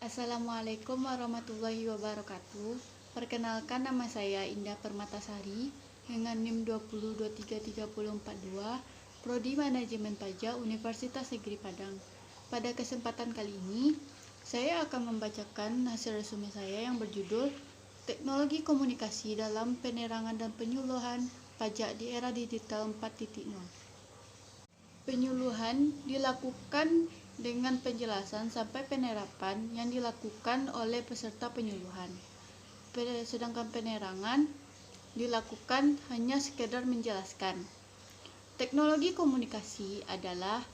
Assalamualaikum warahmatullahi wabarakatuh. Perkenalkan, nama saya Indah Permatasari dengan NIM 2023342, Prodi Manajemen Pajak Universitas Negeri Padang. Pada kesempatan kali ini, saya akan membacakan hasil resume saya yang berjudul Teknologi Komunikasi dalam Penerangan dan Penyuluhan Pajak di Era Digital 4.0. Penyuluhan dilakukan dengan penjelasan sampai penerapan yang dilakukan oleh peserta penyuluhan. Sedangkan penerangan dilakukan hanya sekedar menjelaskan. Teknologi komunikasi adalah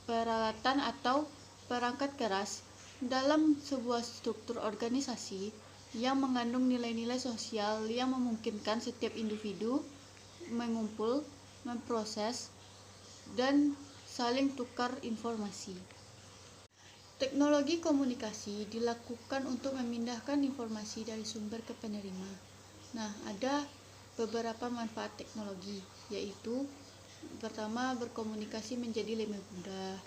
peralatan atau perangkat keras dalam sebuah struktur organisasi yang mengandung nilai-nilai sosial yang memungkinkan setiap individu mengumpul, memproses, dan saling tukar informasi. Teknologi komunikasi dilakukan untuk memindahkan informasi dari sumber ke penerima. Nah, ada beberapa manfaat teknologi, yaitu pertama, berkomunikasi menjadi lebih mudah,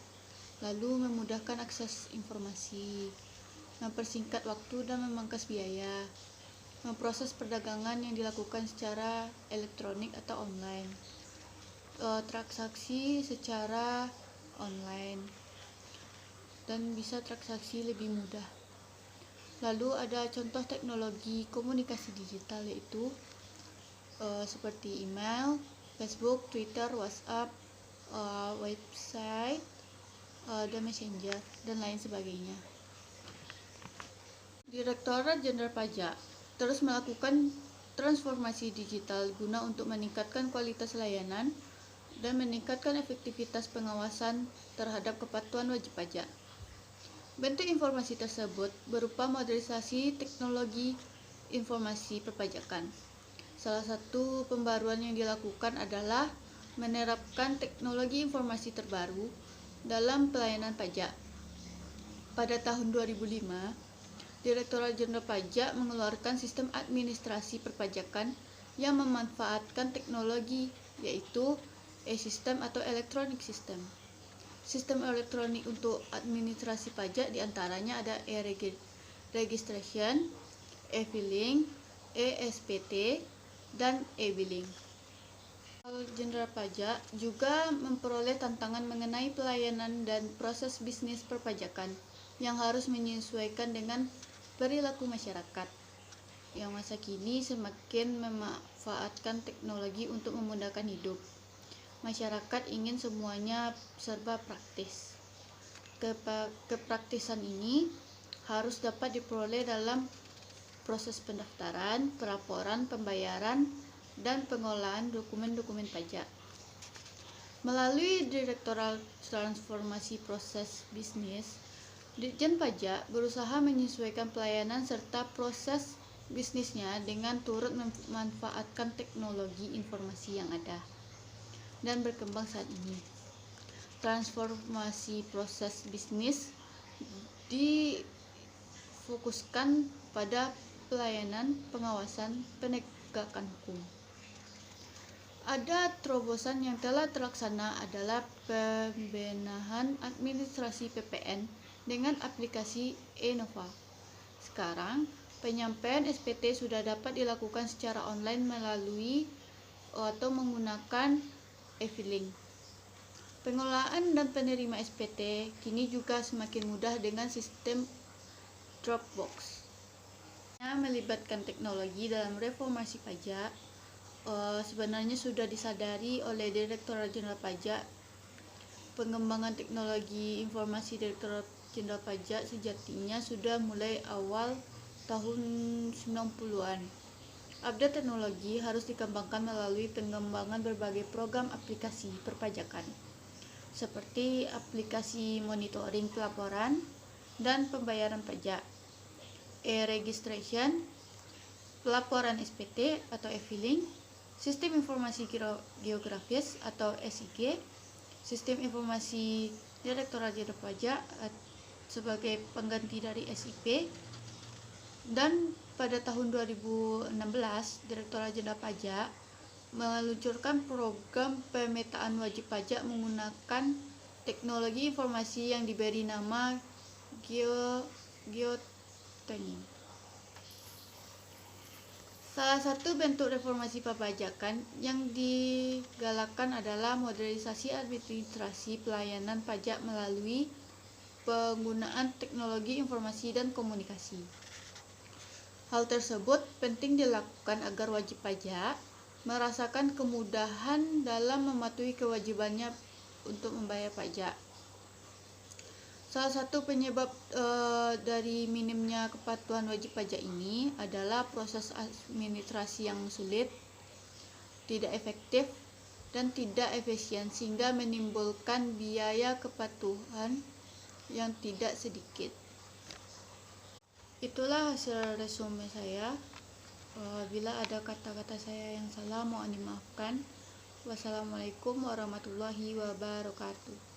lalu memudahkan akses informasi, mempersingkat waktu dan memangkas biaya, memproses perdagangan yang dilakukan secara elektronik atau online, transaksi secara online, dan bisa transaksi lebih mudah. Lalu ada contoh teknologi komunikasi digital, yaitu seperti email, Facebook, Twitter, WhatsApp, website, dan Messenger, dan lain sebagainya. Direktorat Jenderal Pajak terus melakukan transformasi digital guna untuk meningkatkan kualitas layanan dan meningkatkan efektivitas pengawasan terhadap kepatuhan wajib pajak. Bentuk informasi tersebut berupa modernisasi teknologi informasi perpajakan. Salah satu pembaruan yang dilakukan adalah menerapkan teknologi informasi terbaru dalam pelayanan pajak. Pada tahun 2005, Direktorat Jenderal Pajak mengeluarkan sistem administrasi perpajakan yang memanfaatkan teknologi, yaitu e-sistem atau electronic system. Sistem elektronik untuk administrasi pajak diantaranya ada e-registration, e-filing, e-SPT, dan e-billing. Jenderal Pajak juga memperoleh tantangan mengenai pelayanan dan proses bisnis perpajakan yang harus menyesuaikan dengan perilaku masyarakat yang masa kini semakin memanfaatkan teknologi untuk memudahkan hidup. Masyarakat ingin semuanya serba praktis. Kepraktisan ini harus dapat diperoleh dalam proses pendaftaran, pelaporan, pembayaran, dan pengolahan dokumen-dokumen pajak. Melalui Direktorat Transformasi Proses Bisnis, Ditjen Pajak berusaha menyesuaikan pelayanan serta proses bisnisnya dengan turut memanfaatkan teknologi informasi yang ada dan berkembang saat ini. Transformasi proses bisnis difokuskan pada pelayanan, pengawasan, penegakan hukum. Ada terobosan yang telah terlaksana adalah pembenahan administrasi PPN dengan aplikasi e-Nova. Sekarang, penyampaian SPT sudah dapat dilakukan secara online melalui atau menggunakan e-filing. Pengelolaan dan penerima SPT kini juga semakin mudah dengan sistem Dropbox. Melibatkan teknologi dalam reformasi pajak sebenarnya sudah disadari oleh Direktorat Jenderal Pajak. Pengembangan teknologi informasi Direktorat Jenderal Pajak sejatinya sudah mulai awal tahun 90-an. Update teknologi harus dikembangkan melalui pengembangan berbagai program aplikasi perpajakan, seperti aplikasi monitoring pelaporan dan pembayaran pajak, e-registration, pelaporan SPT atau e-filing, sistem informasi geografis atau SIG, sistem informasi Direktorat Jenderal Pajak sebagai pengganti dari SIP, dan pada tahun 2016 Direktorat Jenderal Pajak meluncurkan program pemetaan wajib pajak menggunakan teknologi informasi yang diberi nama geotaging. Salah satu bentuk reformasi perpajakan yang digalakkan adalah modernisasi administrasi pelayanan pajak melalui penggunaan teknologi informasi dan komunikasi. Hal tersebut penting dilakukan agar wajib pajak merasakan kemudahan dalam mematuhi kewajibannya untuk membayar pajak. Salah satu penyebab dari minimnya kepatuhan wajib pajak ini adalah proses administrasi yang sulit, tidak efektif, dan tidak efisien sehingga menimbulkan biaya kepatuhan yang tidak sedikit. Itulah hasil resume saya. Bila ada kata-kata saya yang salah mohon dimaafkan. Wassalamualaikum warahmatullahi wabarakatuh.